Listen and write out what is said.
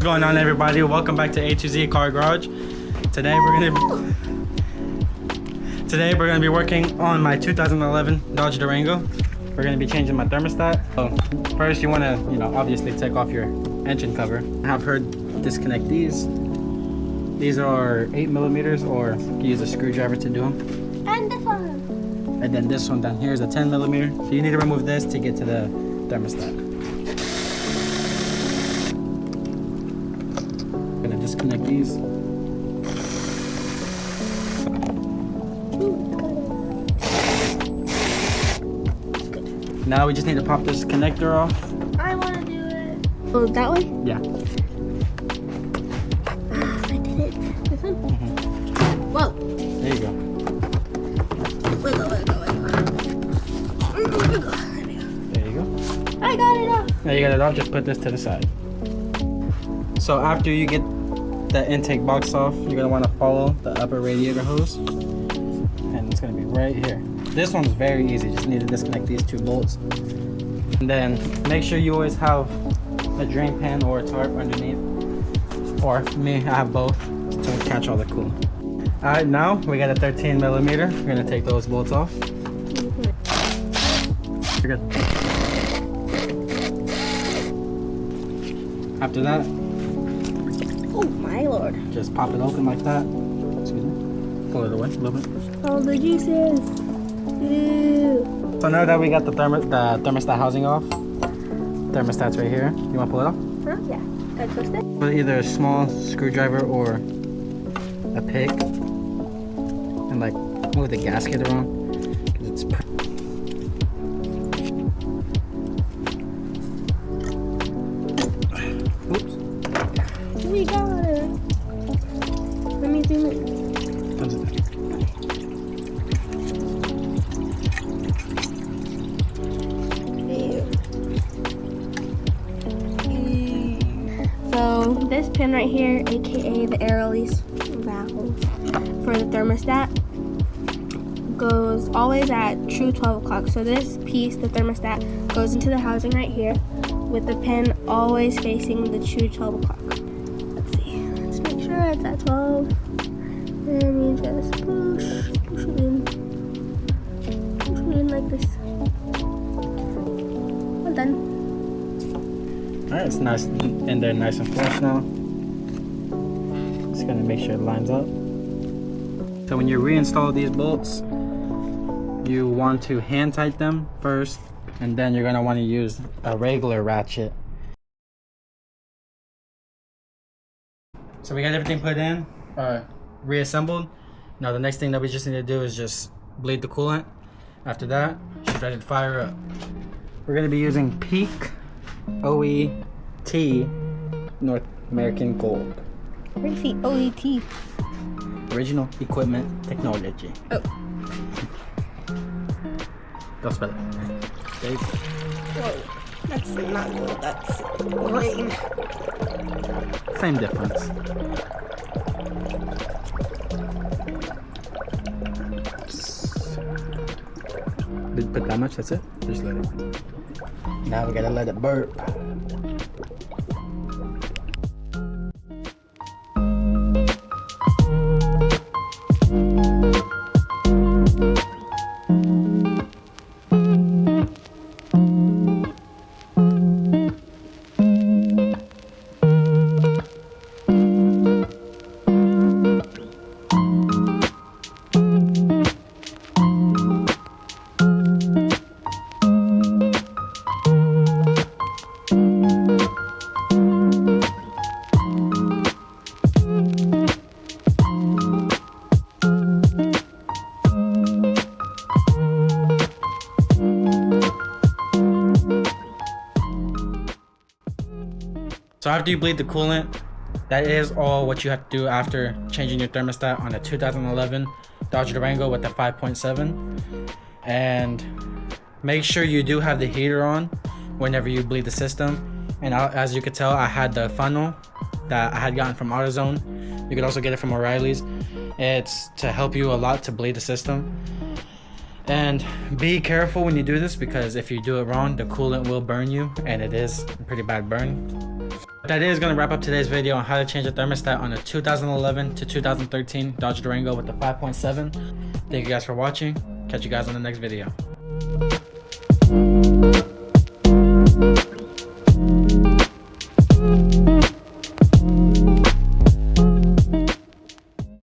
What's going on, everybody? Welcome back to A to Z Car Garage. Today we're gonna be working on my 2011 Dodge Durango. We're gonna be changing my thermostat. So first, you wanna, obviously take off your engine cover. I have her disconnect these. These are 8mm, or you use a screwdriver to do them. And this one. And then this one down here is a 10mm. So you need to remove this to get to the thermostat. I'm gonna disconnect these. Now we just need to pop this connector off. I want to do it. Oh, that way? Yeah. I did it. This one? Mm-hmm. Whoa. There you go. Wiggle. There you go. I got it off. Now you got it off, just put this to the side. So after you get the intake box off, you're going to want to follow the upper radiator hose. And it's going to be right here. This one's very easy, just need to disconnect these 2 bolts. And then make sure you always have a drain pan or a tarp underneath. Or me, I have both to catch all the coolant. Alright, now we got a 13mm. We're going to take those bolts off. You're good. After that, Oh, my lord. just pop it open like that. Excuse me. Pull it away a little bit. Oh, the juices. Ew. So now that we got the thermostat housing off, thermostat's right here. You want to pull it off? Huh? Yeah. Can I twist it? With either a small screwdriver or a pick, and like move the gasket around, because it's oops. We got it. Let me zoom in. So this pin right here, aka the air release valve for the thermostat, goes always at true 12 o'clock. So this piece, the thermostat, goes into the housing right here with the pin always facing the true 12 o'clock. Let's see. Let's make sure it's at 12. And we just push it in. Push it in like this. Well done. Alright, it's nice in there, nice and flush now. Just gonna make sure it lines up. So when you reinstall these bolts, you want to hand tighten them first, and then you're gonna want to use a regular ratchet. So we got everything put in, reassembled. Now the next thing that we just need to do is just bleed the coolant. After that, she's ready to fire up. We're gonna be using Peak OET North American Gold. Where do you see OET? Original Equipment Technology. Oh. Go spell it. There you go. Whoa. That's not gold, that's green. Same difference. Did put that much? That's it? Just let it. Now we gotta let it burp. So after you bleed the coolant, that is all what you have to do after changing your thermostat on a 2011 Dodge Durango with the 5.7. And make sure you do have the heater on whenever you bleed the system. And as you could tell, I had the funnel that I had gotten from AutoZone. You could also get it from O'Reilly's. It's to help you a lot to bleed the system. And be careful when you do this, because if you do it wrong, the coolant will burn you, and it is a pretty bad burn. That is going to wrap up today's video on how to change a thermostat on a 2011 to 2013 Dodge Durango with the 5.7. Thank you guys for watching. Catch you guys on the next video.